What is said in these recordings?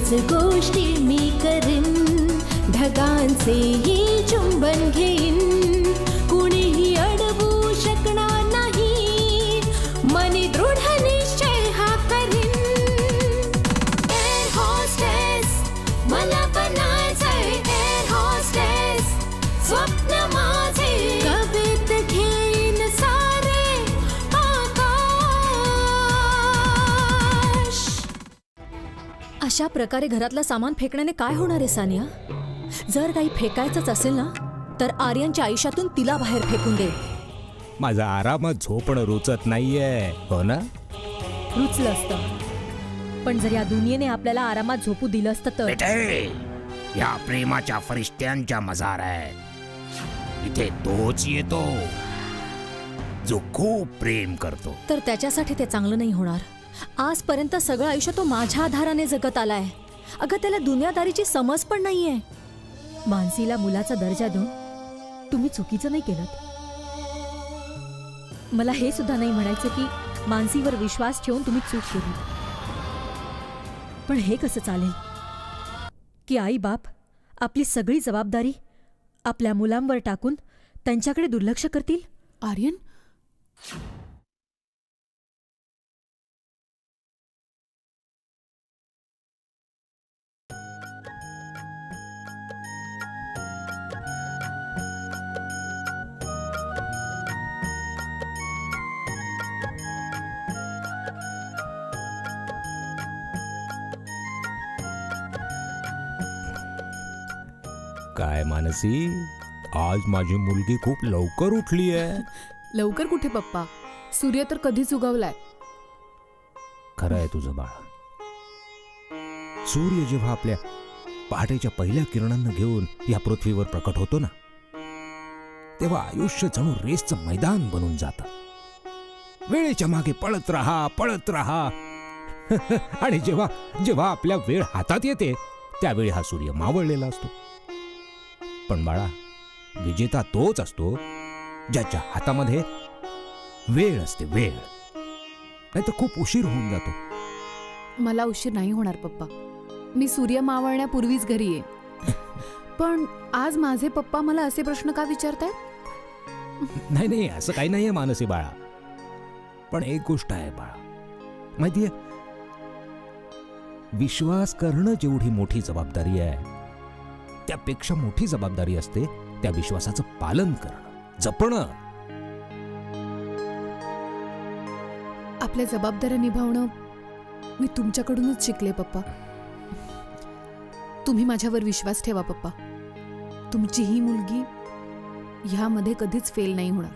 रोज गोष्टी मी करीन, ढगांचेही चुंबन घेईन, कुणीही अडवू शकणार नाही, मनी दृढ निश्चय हा करीन. एअर होस्टेस मला बनायचंय, एअर होस्टेस स्वप्न माझे, कवित घेईन सारे आकाश. अशा प्रकारे घरातलं सामान फेकण्याने काय होणार आहे सानिया? जर काही फेकायचंच असेल ना तर आर्यनच्या आयुष्यातून तिला बाहेर फेकून दे. माझा आरामात झोपणं रुचत नाहीये, हो ना? रुचलं असतं, पण जर या दुनियेने आपल्याला आरामात झोपू दिलं असतं तर. या प्रेमाच्या फरिश्त्यांच्या मजार आहे. इथे तोच येतो जो खूप प्रेम करतो. तर त्याच्यासाठी ते चांगलं नाही होणार. आजपर्यंत सगळं आयुष्य तो माझ्या आधाराने जगत आलाय. अगं त्याला दुनियादारीची समज पण नाहीये. मानसीला मुलाचा दर्जा देऊन तुम्ही चुकीचं नाही केलं. मला हे सुद्धा नाही म्हणायचं की मानसीवर विश्वास ठेवून तुम्ही चूक केली. पण हे कसं चालेल की आई बाप आपली सगळी जबाबदारी आपल्या मुलांवर टाकून त्यांच्याकडे दुर्लक्ष करतील? आर्यन, काय मानसी, आज माझी मुलगी खूप लवकर उठली आहे. लवकर कुठे पप्पा, सूर्य तर कधीच उगवलाय. खरं आहे तुझं बाळा. सूर्य जेव्हा आपल्या पहाटेच्या पहिल्या किरणांना घेऊन या पृथ्वीवर प्रकट होतो ना, तेव्हा आयुष्य जणू रेसचं मैदान बनून जातं. वेळेच्या मागे पळत राहा, पळत राहा. आणि जेव्हा जेव्हा आपल्या वेळ हातात येते त्यावेळी हा सूर्य मावळलेला असतो. पण बाळा, विजेता तोच असतो ज्याच्या हातामध्ये वेळ असते, वेळ. नाही तर खूप उशीर होऊन जातो. मला उशीर नाही होणार पप्पा. मी सूर्य मावळण्यापूर्वीच घरी येईन. पण आज माझे पप्पा मला असे प्रश्न का विचारतायत? नाही नाही, असं काही नाहीये मानसी बाळा. पण एक गोष्ट आहे बाळा, माहितीये, विश्वास करणं जेवढी मोठी जबाबदारी आहे त्यापेक्षा मोठी जबाबदारी असते त्या विश्वासाचं पालन करणं, जपणं. आपल्या जबाबदाऱ्या निभावणं मी तुमच्याकडूनच शिकले पप्पा. तुम्ही माझ्यावर विश्वास ठेवा पप्पा. तुमची ही मुलगी ह्यामध्ये कधीच फेल नाही होणार.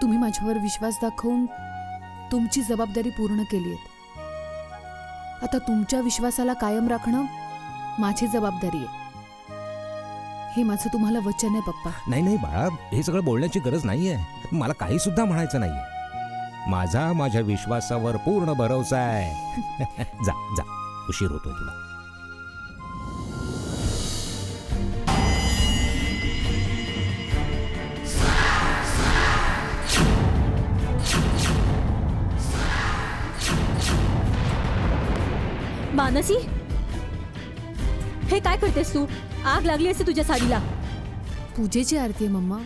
तुम्ही माझ्यावर विश्वास दाखवून तुमची जबाबदारी पूर्ण केली आहे. आता तुमच्या विश्वासाला कायम राखणं माझी जबाबदारी आहे. हे माझं तुम्हाला वचन आहे पप्पा. नाही नाही बाळा, हे सगळं बोलण्याची गरज नाहीये. मला काही सुद्धा म्हणायचं नाहीये. माझा माझ्या विश्वासावर पूर्ण भरोसा आहे. जा जा, उशीर होतोय तुला. मानसी, हे काय करतेस तू? आग लागली असते तुझ्या साडीला. पूजेची आरती आहे मम्मा,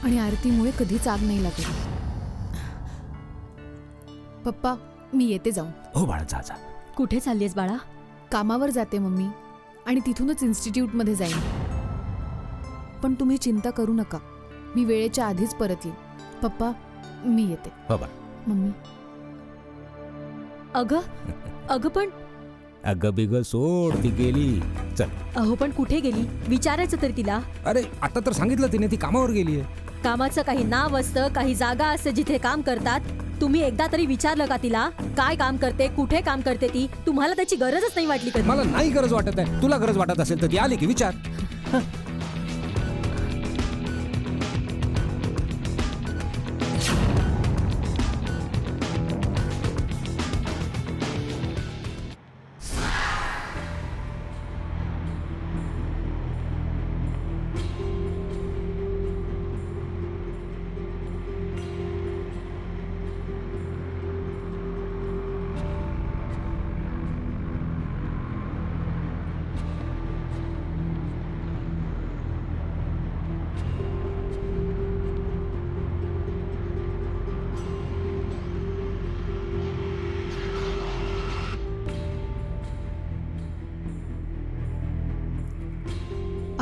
आणि आरतीमुळे कधीच आग नाही लागत. पप्पा, मी येते जाऊन. हो बाळा, जा जा. कुठे चाललीस बाळा? कामावर जाते मम्मी, आणि तिथूनच इन्स्टिट्यूटमध्ये जाईन. पण तुम्ही चिंता करू नका, मी वेळेच्या आधीच परत येईन. पप्पा, मी येते. हो बाळा. मम्मी. अगं अगं पण अगं बिग सोड, ती गेली. चल. अहो पण कुठे गेली विचारायचं तरी तिला. अरे आता तर सांगितलं तिने, ती कामावर गेली आहे. कामाचं काही नाव असतं, काही जागा असते जिथे काम करतात. तुम्ही एकदा तरी विचारलं का तिला काय काम करते, कुठे काम करते ती? तुम्हाला त्याची गरजच नाही वाटली कधी? मला नाही गरज वाटत आहे. तुला गरज वाटत असेल तर ती आली की विचार.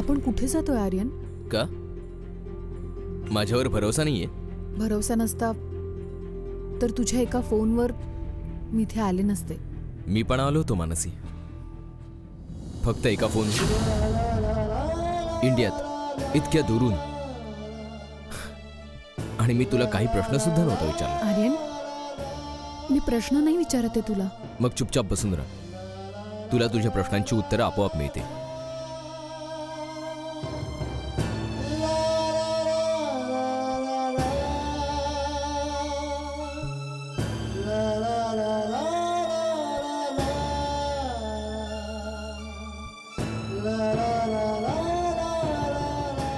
आपण कुठे जातोय आर्यन? का माझ्यावर भरोसा नाहीये? भरोसा नसता तर तुझ्या एका फोनवर मी इथे आले नसते. मी पण आलो होतो मानसी, फक्त एका फोन, इंडियात इतक्या दुरून. आणि मी तुला काही प्रश्न सुद्धा नव्हता विचारला. आर्यन, मी प्रश्न नाही विचारते तुला. मग चुपचाप बसून राहा. तुला तुझ्या प्रश्नांची उत्तरं आपोआप मिळते.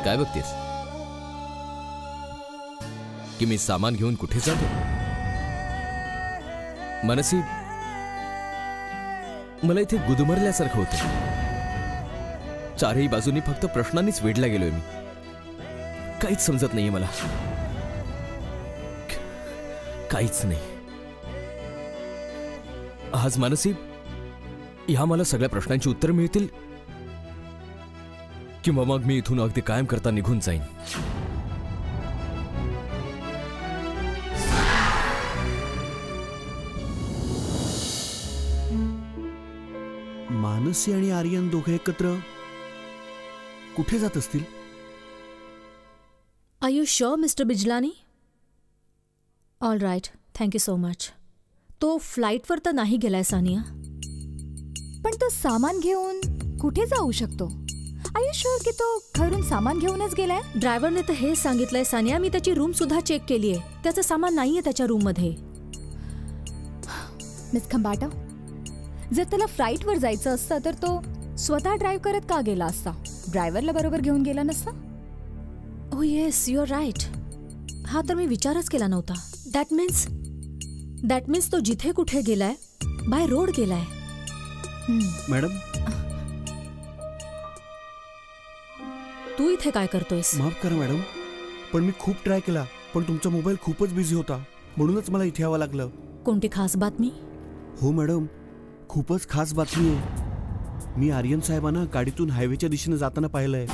काय बघतेस? की मी सामान घेऊन कुठे जातो? मनसी, मला इथे गुदमरल्यासारखं होतं. चारही बाजूनी फक्त प्रश्नांनीच वेढला गेलोय मी. काहीच समजत नाहीये मला, काहीच नाही. आज मानसी, ह्या मला सगळ्या प्रश्नांची उत्तर मिळतील किंवा मग मी इथून अगदी कायम करता निघून जाईन. मानसी आणि आर्यन दोघे एकत्र कुठे जात असतील? Are you sure mister Bijlani? All right, thank you so much. तो फ्लाईटवर तर नाही गेलाय सानिया. पण तो सामान घेऊन कुठे जाऊ शकतो? आर यू शुअर की तो घरून सामान घेऊनच गेलाय? ड्रायव्हरने तर हेच सांगितलंय सानिया. मी त्याची रूम सुद्धा चेक केली आहे. त्याचं सामान नाहीये त्याच्या रूम मध्ये. मिस खंबाटा, जर त्याला फ्लाईटवर जायचं असतं तर तो स्वतः ड्राईव्ह करत का गेला असता? ड्रायव्हरला बरोबर घेऊन गेला नसता? ओ येस, यू आर राईट. हा तर मी विचारच केला नव्हता. दॅट मीन्स तो जिथे कुठे गेलाय बाय रोड गेलाय. मॅडम, तू इथे काय करतोयस? माफ करा मॅडम, पण मी खूप ट्राय केला, पण तुमचा मोबाईल खूपच बिझी होता, म्हणूनच मला इथे यावं लागलं. कोणती खास बातमी? हो मॅडम, खूपच खास बातमी आहे. मी आर्यन साहेबांना गाडीतून हायवेच्या दिशेने जाताना पाहिलंय.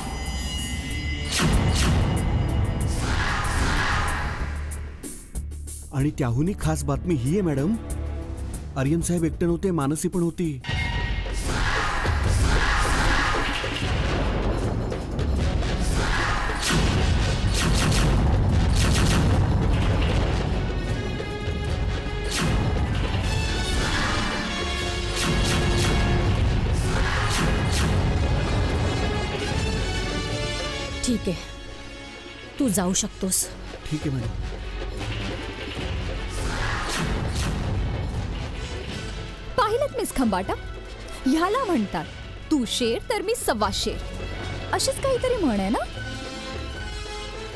आणि त्याहूनही खास बातमी ही आहे मॅडम, आर्यन साहेब एकटे नव्हते, मानसी पण होती. ठीक आहे, तू जाऊ शकतोस. ठीक आहे मॅडम. पाहिलं मिस खंबाटा, ह्याला म्हणतात तू शेर तर मी सव्वा शेर, अशीच काहीतरी म्हण आहे ना?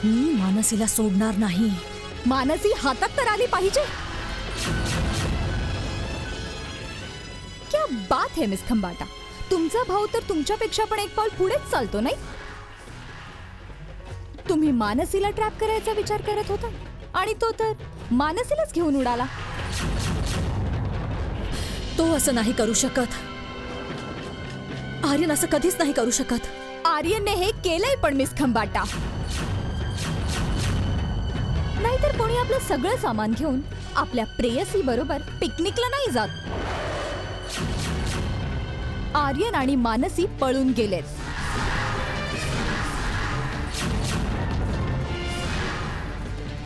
मी मानसीला सोडणार नाही. मानसी हातात तर आली पाहिजे. क्या बात है मिस खंबाटा, तुमचा भाऊ तर तुमच्यापेक्षा पण एक पाऊल पुढेच चालतो नाही? तुम्ही मानसीला ट्रॅप करायचा विचार करत होता आणि तो तर मानसीलाच घेऊन उडाला. तो असं नाही करू शकत. आर्यन असं कधीच नाही करू शकत. आर्यनने हे केलंय पण मिस खंबाटा. नाहीतर कोणी आपलं सगळं सामान घेऊन आपल्या प्रेयसी बरोबर पिकनिकला नाही जात. आर्यन आणि मानसी पळून गेलेत.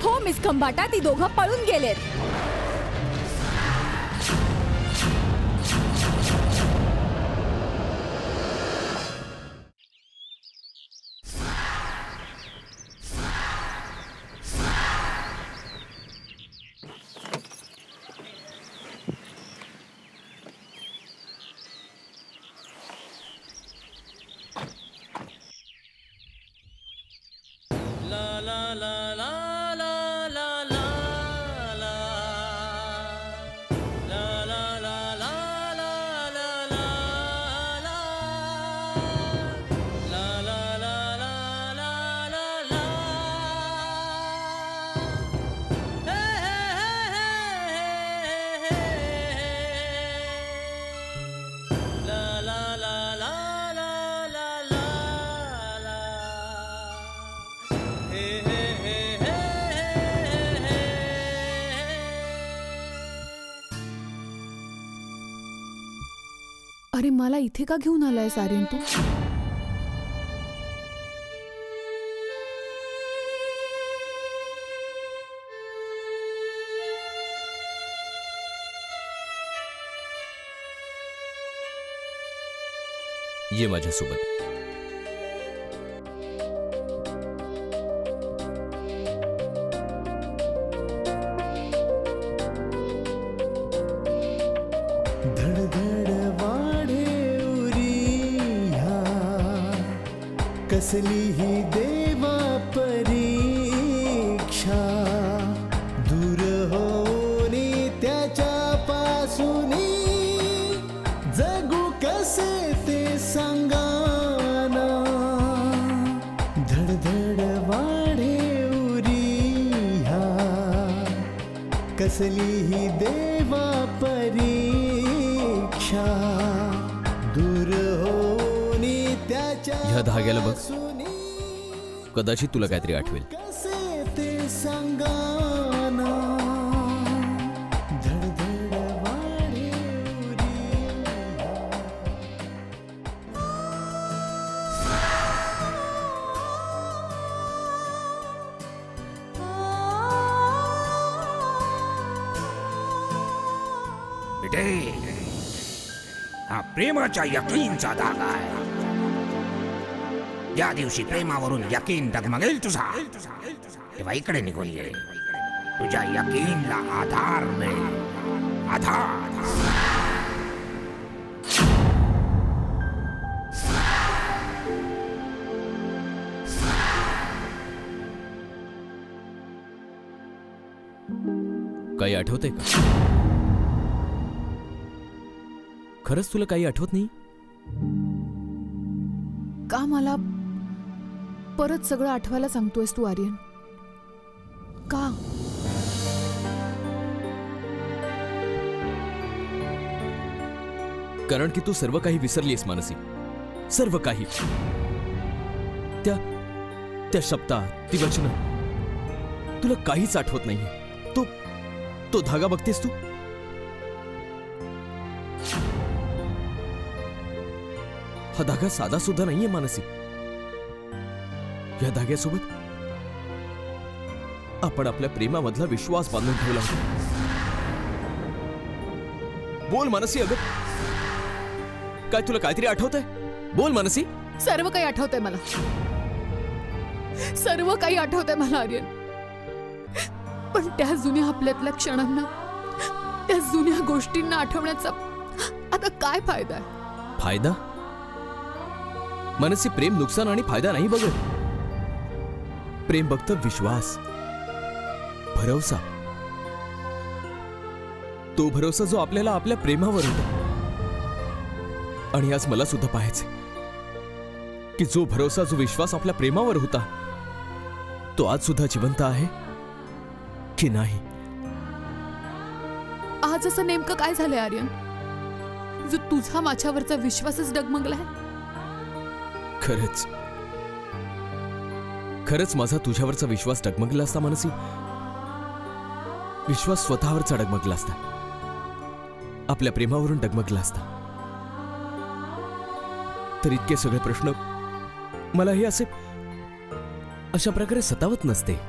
हो मिस खंबाटा, ती दोघं पळून गेलेत. अरे मला इथे का घेऊन आलायस आर्यन तू? ये माझ्यासोबत. धडधड वाढे उरिया कसली ही देवा परीक्षा दूर होणे त्याच्या पासूनी जगू कसे ते सांगाना. धडधड वाढे उरिया कसली ही देवा परीक्षा दूर होणे त्याच्या ह्या धाग्याला बघ, कदाचित तुला काहीतरी आठवेल. कसे ते सांगाना. धडधड वाढे उरिया. बेटे, हा प्रेमाच्या यकीनचा धागा आहे. ज्या दिवशी प्रेमावरून यकीन डगमगेल तुझा, तेव्हा इकडे निघून ये. तुझ्या यकीनला आधार मिळेल. आधार. काही आठवतंय का? खरंच तुला काही आठवत नाही? का मला परत सगळं आठवायला सांगतोयस तू आर्यन? का? कारण की तू सर्व काही विसरलीस मानसी. सर्व काही. त्या शब्दात, ती वचनं, तुला काहीच आठवत नाहीये. तो धागा बघतेस तू? हा धागा साधा सुद्धा नाहीये मानसी. या धाग्यासोबत आपण आपल्या प्रेमामधला विश्वास बांधून ठेवला होता. बोल मानसी. अगं काय तुला काहीतरी आठवतंय? बोल मानसी. सर्व काही आठवतंय मला. सर्व काही आठवतंय मला आर्यन. पण त्या जुन्या आपल्यातल्या क्षणांना, त्या जुन्या गोष्टींना आठवण्याचा आता काय फायदा आहे? फायदा? मानसी, प्रेम नुकसान आणि फायदा नाही बघत. प्रेम बघतं विश्वास, भरोसा. तो भरोसा जो आपल्याला आपल्या प्रेमावर होता. आणि आज मला सुद्धा पाहायचं की जो भरोसा, जो विश्वास आपल्या प्रेमावर होता, तो आज सुद्धा जिवंत आहे की नाही. आज असं नेमकं काय झालंय आर्यन, जो तुझा माझ्यावरचा विश्वासच डगमगलाय? खरंच माझा तुझ्यावरचा विश्वास डगमगला असता मानसी. विश्वास स्वतःवरचा डगमगला असता. आपल्या प्रेमावरून डगमगला असता. तर इतके सगळे प्रश्न मला हे अशा प्रकारे सतावत नसते.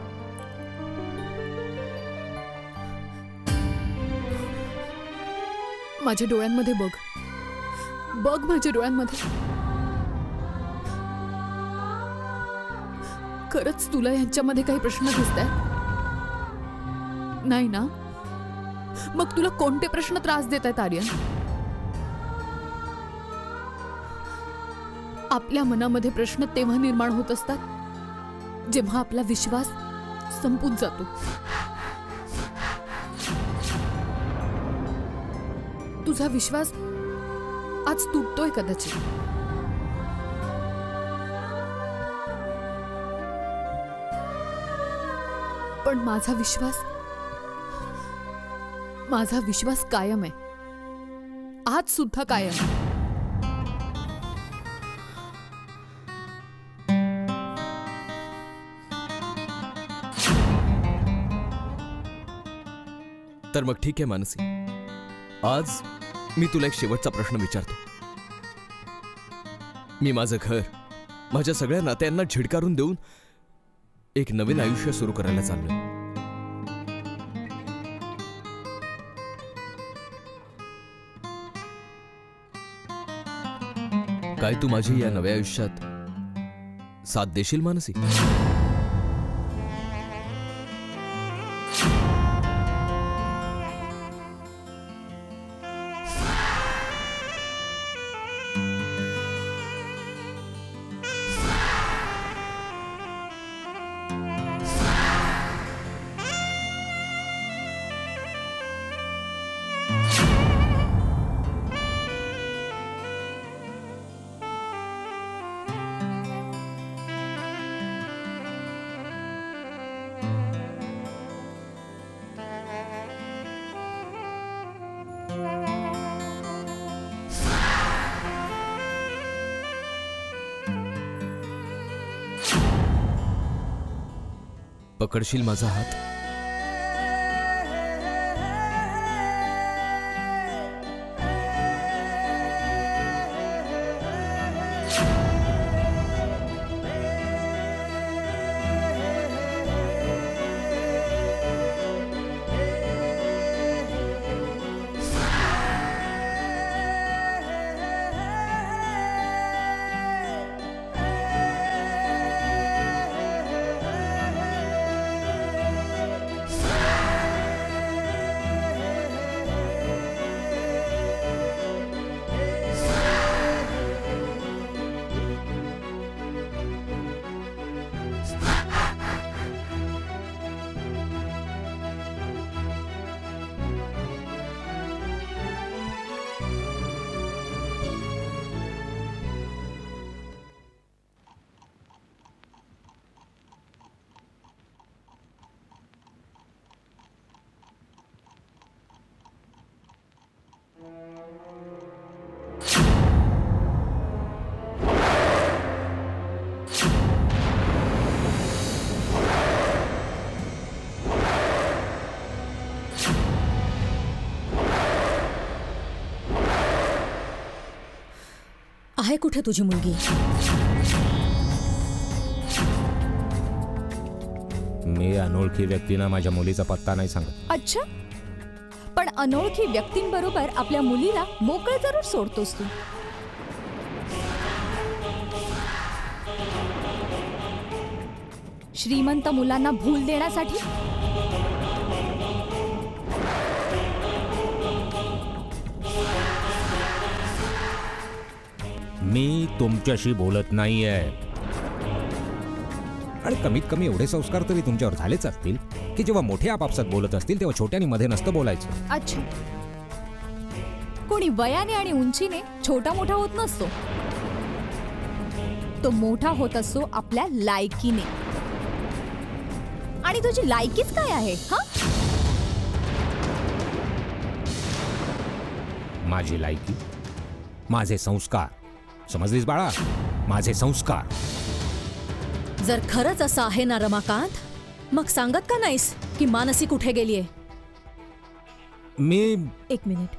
माझ्या डोळ्यांमध्ये बघ माझ्या डोळ्यांमध्ये. खरंच तुला यांच्यामध्ये काही प्रश्न दिसतायत? नाही ना? मग तुला कोणते प्रश्न त्रास देत आहेत आर्यन? आपल्या मनामध्ये प्रश्न तेव्हा निर्माण होत असतात जेव्हा आपला विश्वास संपून जातो. तुझा विश्वास आज तुटतोय कदाचित. पण माझा विश्वास कायम आहे. आज सुद्धा कायम आहे. तर मग ठीक आहे मानसी, आज मी तुला एक शेवटचा प्रश्न विचारतो. मी माझं घर, माझ्या सगळ्या नात्यांना झिडकारून देऊन एक नवीन आयुष्य सुरू करायला चाललोय. काय तू माझी या नव्या आयुष्यात साथ देशील मानसी? पकडशील माझा हात? आहे कुठे तुझी मुलगी? मी अनोळखी व्यक्तींना माझ्या मुलीचा पत्ता नाही सांगत. अच्छा, पण अनोळखी व्यक्तींबरोबर आपल्या मुलीला मोकळं जरूर सोडतोस तू. श्रीमंत मुलांना भूल देण्यासाठी? मी तुमच्याशी बोलत नाहीये. आणि कमीत कमी एवढे संस्कार तरी तुमच्यावर झालेच असतील की जेव्हा मोठे आपापसात बोलत असतील तेव्हा छोट्यानी मध्ये नसतं बोलायचं. अच्छा, कोणी वयाने आणि उंचीने छोटा मोठा होत नसतो, तो मोठा होत असतो आपल्या लायकीने. आणि तुझी लायकीच काय आहे? हा, माझी लायकी, माझे संस्कार. समजलीस बाळा? माझे संस्कार. जर खरंच असं आहे ना रमाकांत, मग सांगत का नाहीस की मानसी कुठे गेलीये? मी एक मिनिट,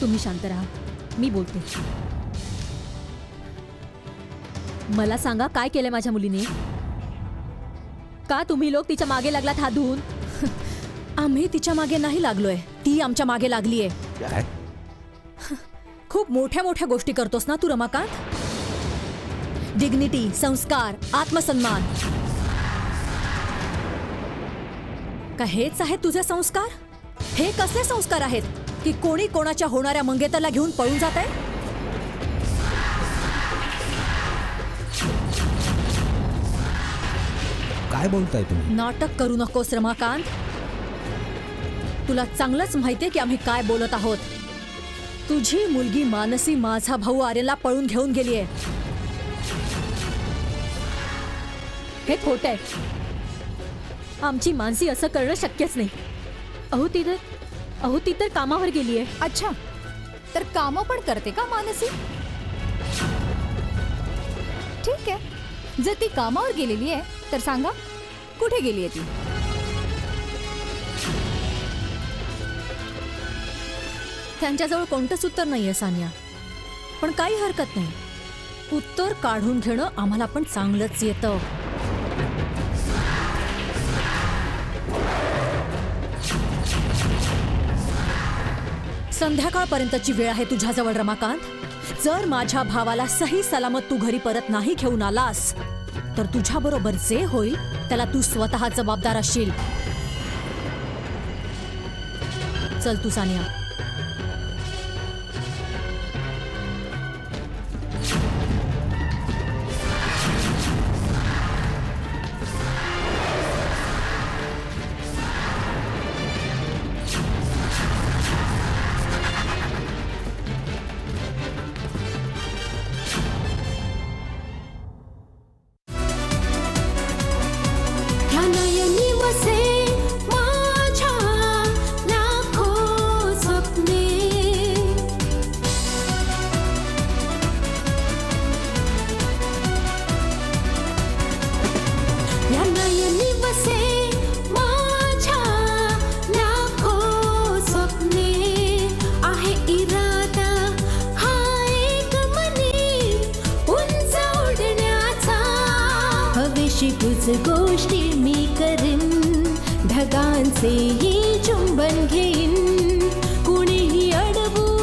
तुम्ही शांत राहा, मी बोलते. मला सांगा, काय केलंय माझ्या मुलीने? का तुम्ही लोक तिच्या मागे लागलात हात धुवून? आम्ही तिच्या मागे नाही लागलोय, ती आमच्या मागे लागलीये. खूप मोठ्या मोठ्या गोष्टी करतोस ना तू रमाकांत. डिग्निटी, संस्कार, आत्मसन्मान, का हेच आहेत तुझे संस्कार? हे कसले संस्कार आहेत की कोणी कोणाच्या होणाऱ्या मंगेतरला घेऊन पळून जात आहे? काय बोलताय तुम्ही? नाटक करू नकोस रमाकांत. तुला चांगलंच माहितीये की आम्ही काय बोलत आहोत. तुझी मुलगी मानसी माझा भाऊ आर्यनला पळून घेऊन गेलीये. हे खोट आहे. आमची मानसी असं करणं शक्यच नाही. अहो ती तर कामावर गेलीये. अच्छा, तर कामं पण करते का मानसी? ठीक आहे, जर ती कामावर गेलेली आहे तर सांगा, कुठे गेली आहे ती? त्यांच्याजवळ कोणतंच उत्तर नाहीये सानिया, पण काही हरकत नाही. उत्तर काढून घेणं आम्हाला पण चांगलंच येतं. संध्याकाळपर्यंतची वेळ आहे तुझ्याजवळ रमाकांत. जर माझ्या भावाला सही सलामत तू घरी परत नाही घेऊन आलास तर तुझ्याबरोबर जे होईल त्याला तू स्वतः जबाबदार असशील. चल तू सानिया. गोष्टी मी करीन, ढगांचे ही चुंबन घेईन, कुणीही अडवू